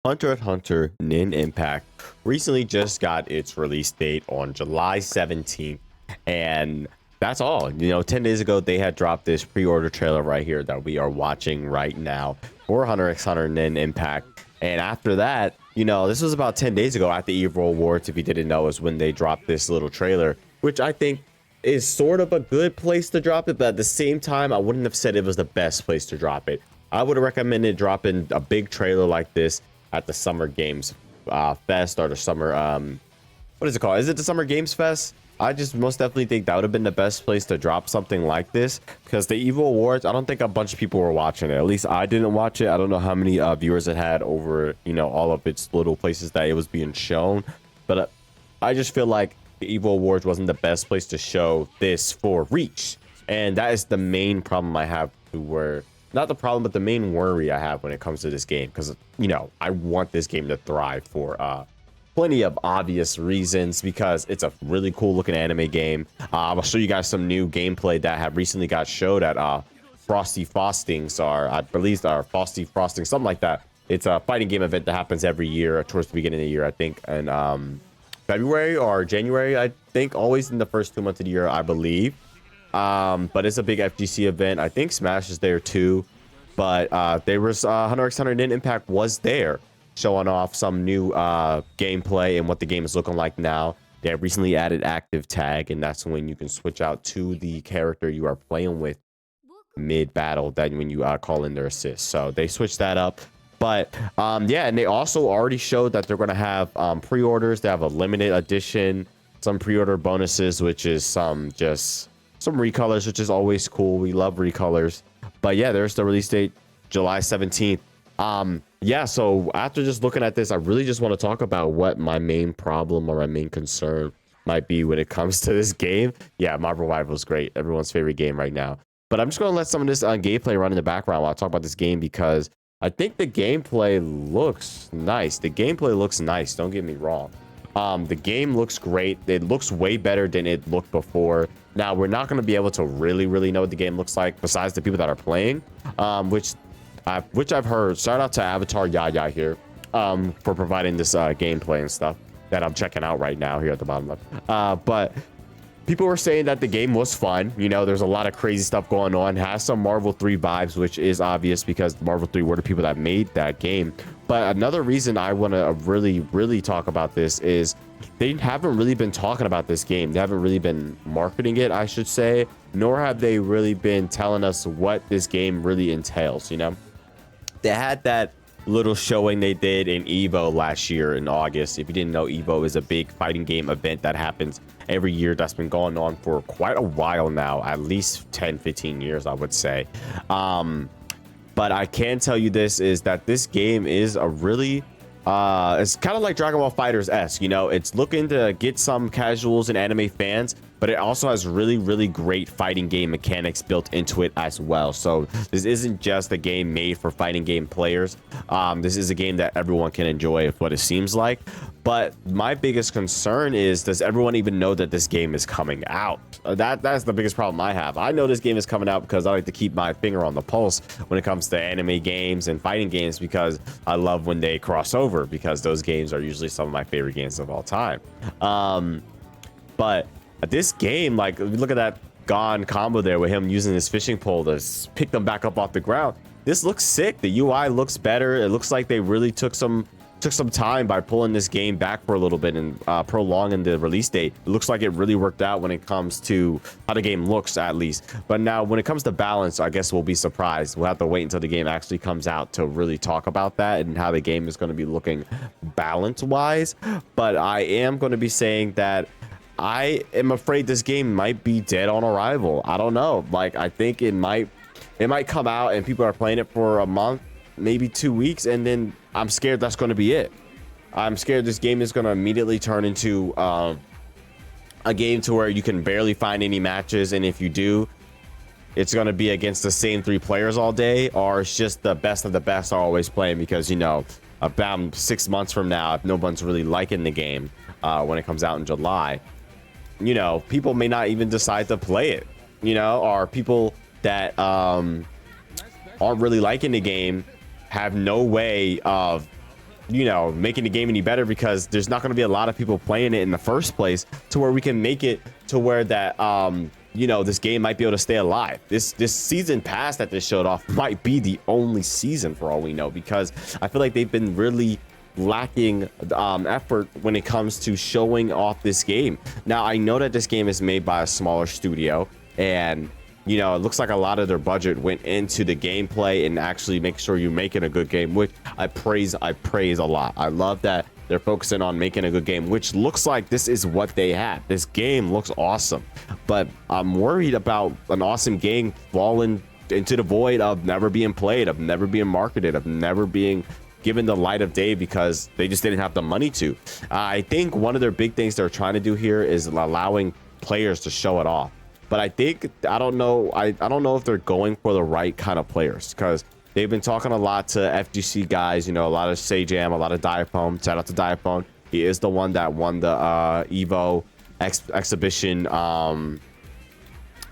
Hunter x Hunter Nin Impact recently just got its release date on July 17th. And that's all. 10 days ago, they had dropped this pre-order trailer right here that we are watching right now for Hunter x Hunter Nin Impact. And after that, this was about 10 days ago at the Evo Awards, if you didn't know, is when they dropped this little trailer, which I think is sort of a good place to drop it. But at the same time, I wouldn't have said it was the best place to drop it. I would have recommended dropping a big trailer like this at the Summer Games Fest, or the summer, what is it called? Is it the Summer Games Fest? I just most definitely think that would have been the best place to drop something like this, because the Evo Awards, I don't think a bunch of people were watching it. At least I didn't watch it. I don't know how many viewers it had over, all of its little places that it was being shown. But I just feel like the Evo Awards wasn't the best place to show this for reach. And that is the main problem I have, not the problem, but the main worry I have when it comes to this game, because I want this game to thrive for plenty of obvious reasons, because it's a really cool looking anime game. I'll show you guys some new gameplay that have recently got showed at Frosty Frostings, or I believe our Frosty Frosting, something like that. It's a fighting game event that happens every year towards the beginning of the year, I think, and February or January, I think, always in the first 2 months of the year, I believe. But it's a big FGC event. I think Smash is there too, but there was Hunter x Hunter Nin Impact was there, showing off some new gameplay and what the game is looking like now. They have recently added active tag, and that's when you can switch out to the character you are playing with mid battle, that when you call in their assist. So they switched that up. But yeah, and they also already showed that they're going to have pre-orders. They have a limited edition, some pre-order bonuses, which is some recolors, which is always cool. We love recolors. But yeah, there's the release date, July 17th. Yeah, so after just looking at this, I really just want to talk about what my main problem or my main concern might be when it comes to this game. Yeah, Marvel Rival is great, everyone's favorite game right now. But I'm just going to let some of this gameplay run in the background while I talk about this game, because I think the gameplay looks nice. The gameplay looks nice, don't get me wrong. The game looks great. It looks way better than it looked before. Now, we're not going to be able to really know what the game looks like besides the people that are playing, which I've heard. Shout out to Avatar Yaya here for providing this gameplay and stuff that I'm checking out right now here at the bottom left. But people were saying that the game was fun. There's a lot of crazy stuff going on. Has some Marvel 3 vibes, which is obvious because Marvel 3 were the people that made that game. But another reason I want to really talk about this is they haven't really been talking about this game. They haven't really been marketing it, I should say, nor have they really been telling us what this game really entails. They had that little showing they did in Evo last year in August. If you didn't know, Evo is a big fighting game event that happens every year, that's been going on for quite a while now, at least 10-15 years, I would say. But I can tell you this, is that this game is a really it's kind of like Dragon Ball FighterZ-esque. It's looking to get some casuals and anime fans, but it also has really great fighting game mechanics built into it as well. So this isn't just a game made for fighting game players. This is a game that everyone can enjoy, what it seems like. But my biggest concern is, does everyone even know that this game is coming out? That's the biggest problem I have. I know this game is coming out because I like to keep my finger on the pulse when it comes to anime games and fighting games, because I love when they cross over, because those games are usually some of my favorite games of all time. But this game, like, look at that Gon combo there with him using his fishing pole to pick them back up off the ground. This looks sick. The UI looks better. It looks like they really took some time by pulling this game back for a little bit and prolonging the release date. It looks like it really worked out when it comes to how the game looks, at least. But now when it comes to balance, I guess we'll be surprised. We'll have to wait until the game actually comes out to really talk about that and how the game is going to be looking balance wise. But I am going to be saying that I am afraid this game might be dead on arrival. I don't know. Like, I think it might come out and people are playing it for a month, maybe 2 weeks, and then I'm scared that's going to be it. I'm scared this game is going to immediately turn into a game to where you can barely find any matches, and if you do, it's going to be against the same 3 players all day, or it's just the best of the best are always playing, because about 6 months from now, if no one's really liking the game when it comes out in July, people may not even decide to play it, or people that aren't really liking the game have no way of you know, making the game any better, because there's not going to be a lot of people playing it in the first place, to where we can make it to where that you know, this game might be able to stay alive. This season pass that they showed off might be the only season for all we know, because I feel like they've been really lacking effort when it comes to showing off this game. Now, I know that this game is made by a smaller studio, and you know, it looks like a lot of their budget went into the gameplay and actually make sure you're making a good game, which I praise a lot. I love that they're focusing on making a good game, which looks like this is what they have. This game looks awesome, but I'm worried about an awesome game falling into the void of never being played, of never being marketed, of never being given the light of day, because they just didn't have the money to. I think one of their big things they're trying to do here is allowing players to show it off. But I think, I don't know if they're going for the right kind of players, because they've been talking a lot to FGC guys, you know, a lot of Sajam, a lot of Diaphone. Shout out to Diaphone. He is the one that won the Evo exhibition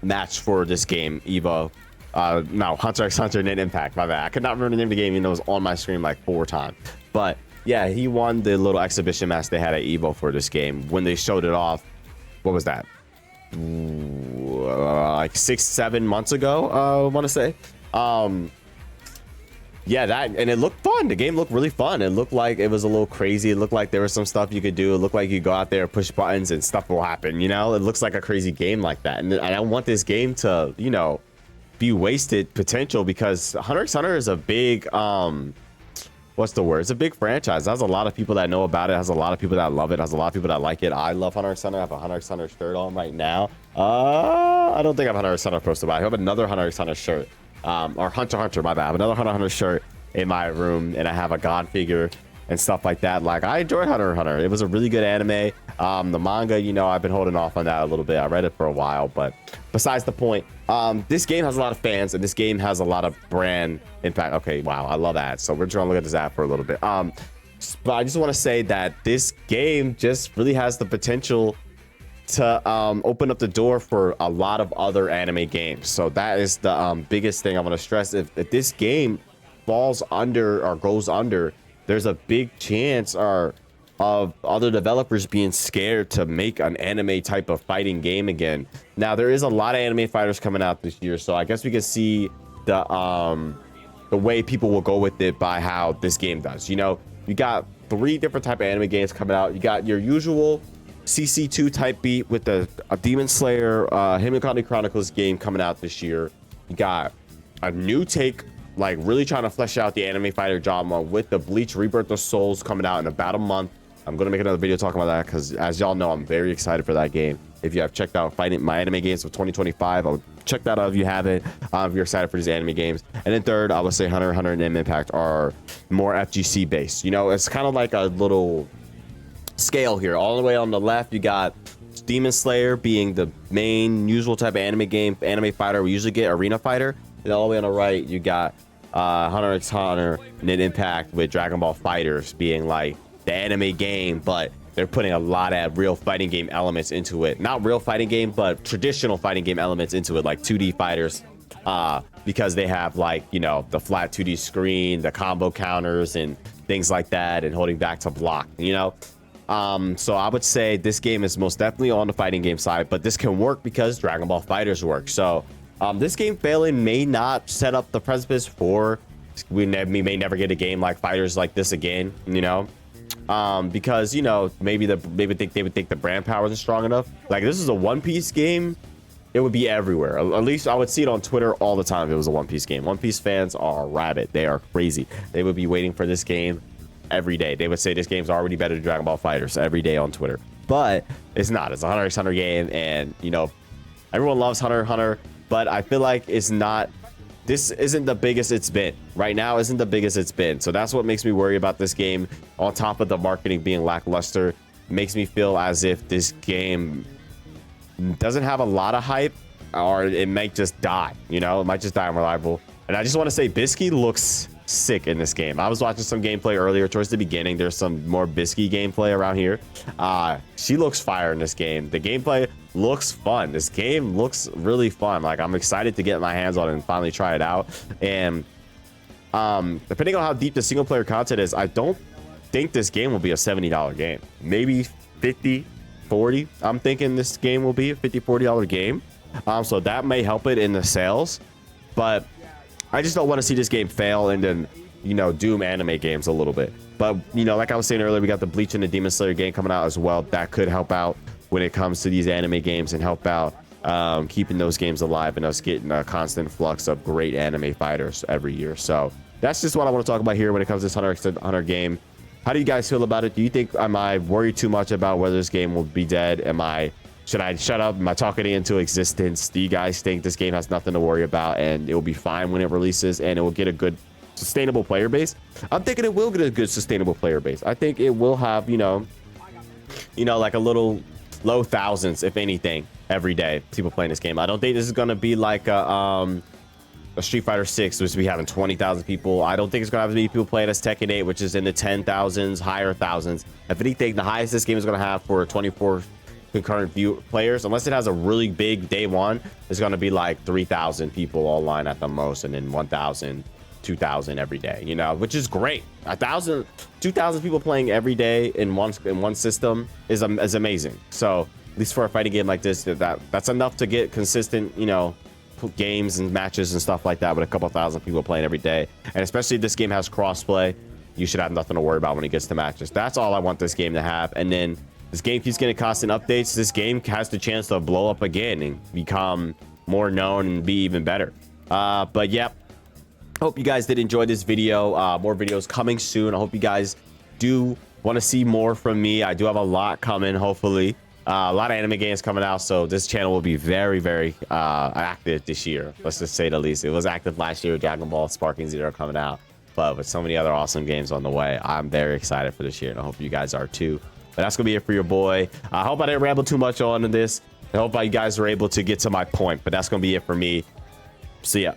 match for this game. Evo, no, Hunterxhunter Nenimpact, my bad. I could not remember the name of the game, even though it was on my screen like 4 times. But yeah, he won the little exhibition match they had at Evo for this game. When they showed it off, what was that? Like 6-7 months ago, I want to say. Yeah, that, and it looked fun. The game looked really fun. It looked like it was a little crazy. It looked like there was some stuff you could do. It looked like you go out there, push buttons, and stuff will happen. You know, it looks like a crazy game like that. And I don't want this game to, you know, be wasted potential, because Hunterxhunter is a big what's the word? It's a big franchise. It has a lot of people that know about it. It has a lot of people that love it. It has a lot of people that like it. I love Hunterxhunter. I have a Hunterxhunter shirt on right now. I don't think I have a Hunterxhunter posted, but I have another Hunterxhunter shirt. Or Hunterxhunter, my bad. I have another Hunterxhunter shirt in my room, and I have a God figure and stuff like that. Like, I enjoy Hunterxhunter. It was a really good anime. The manga, you know, I've been holding off on that a little bit. I read it for a while, but besides the point, this game has a lot of fans, and this game has a lot of brand impact. Okay, wow, I love ads. So we're trying to look at this ad for a little bit. But I just want to say that this game just really has the potential to open up the door for a lot of other anime games. So that is the biggest thing I want to stress. If this game falls under or goes under, there's a big chance of other developers being scared to make an anime type of fighting game again. Now, there is a lot of anime fighters coming out this year, so I guess we can see the way people will go with it by how this game does. You know, you got 3 different type of anime games coming out. You got your usual CC2 type beat with a Demon Slayer Himikami Chronicles game coming out this year. You got a new take, like really trying to flesh out the anime fighter genre with the Bleach Rebirth of Souls coming out in about a month. I'm going to make another video talking about that, because as y'all know, I'm very excited for that game. If you have checked out my anime games of 2025, I'll check that out if you haven't, if you're excited for these anime games. And then third, I would say Hunterxhunter and Nenimpact are more FGC based. You know, it's kind of like a little scale here. All the way on the left, you got Demon Slayer being the main usual type of anime fighter. We usually get arena fighter. And all the way on the right, you got Hunterxhunter Nenimpact with Dragon Ball Fighters being like the anime game, but they're putting a lot of real fighting game elements into it. Not real fighting game, but traditional fighting game elements into it, like 2D fighters, because they have, like, you know, the flat 2D screen, the combo counters and things like that, and holding back to block, you know. So I would say this game is most definitely on the fighting game side, but this can work because Dragon Ball Fighters work. So this game failing may not set up the precipice for we may never get a game like Fighters like this again, you know. Because, you know, maybe they would think the brand power isn't strong enough. Like, this is a One Piece game, it would be everywhere. At least I would see it on Twitter all the time if it was a One Piece game. One Piece fans are rabid. They are crazy. They would be waiting for this game every day. They would say this game's already better than Dragon Ball Fighters every day on Twitter. But it's not. It's a Hunter game, and, you know, everyone loves Hunter, but I feel like it's not. This isn't the biggest it's been. Right now isn't the biggest it's been. So that's what makes me worry about this game. On top of the marketing being lackluster, it makes me feel as if this game doesn't have a lot of hype, or it might just die. You know, it might just die unreliable. And I just want to say, Bisky looks sick in this game. I was watching some gameplay earlier towards the beginning. There's some more Bisky gameplay around here. She looks fire in this game. The gameplay looks fun. This game looks really fun. Like, I'm excited to get my hands on it and finally try it out. And depending on how deep the single player content is, I don't think this game will be a $70 game, maybe 50, 40. I'm thinking this game will be a $50-$40 game. So that may help it in the sales, but I just don't want to see this game fail and then, you know, doom anime games a little bit. But, you know, like I was saying earlier, we got the Bleach and the Demon Slayer game coming out as well. That could help out when it comes to these anime games and help out keeping those games alive and us getting a constant flux of great anime fighters every year. So that's just what I want to talk about here when it comes to this Hunter game. How do you guys feel about it? Do you think, am I worried too much about whether this game will be dead? Should I shut up? Am I talking it into existence? Do you guys think this game has nothing to worry about and it will be fine when it releases and it will get a good sustainable player base? I'm thinking it will get a good sustainable player base. I think it will have, you know, like a little low thousands, if anything, every day, people playing this game. I don't think this is going to be like a Street Fighter 6, which we having 20,000 people. I don't think it's going to have as many people playing as Tekken 8, which is in the 10,000s, higher thousands. If anything, the highest this game is going to have for 24 concurrent players, unless it has a really big day one, is going to be like 3,000 people online at the most, and then 1,000, 2,000 every day, you know, which is great. 1,000, 2,000 people playing every day in one system is amazing. So at least for a fighting game like this, that's enough to get consistent, you know, games and matches and stuff like that with a couple thousand people playing every day. And especially if this game has crossplay, you should have nothing to worry about when it gets to matches. That's all I want this game to have. And then this game keeps getting constant updates. This game has the chance to blow up again and become more known and be even better. But yeah, hope you guys did enjoy this video. More videos coming soon. I hope you guys do want to see more from me. I do have a lot coming, hopefully. A lot of anime games coming out, so this channel will be very, very active this year. Let's just say the least. It was active last year with Dragon Ball Sparking Zero coming out, but with so many other awesome games on the way, I'm very excited for this year, and I hope you guys are too. But that's gonna be it for your boy. I hope I didn't ramble too much on this. I hope you guys were able to get to my point, but that's gonna be it for me. See ya.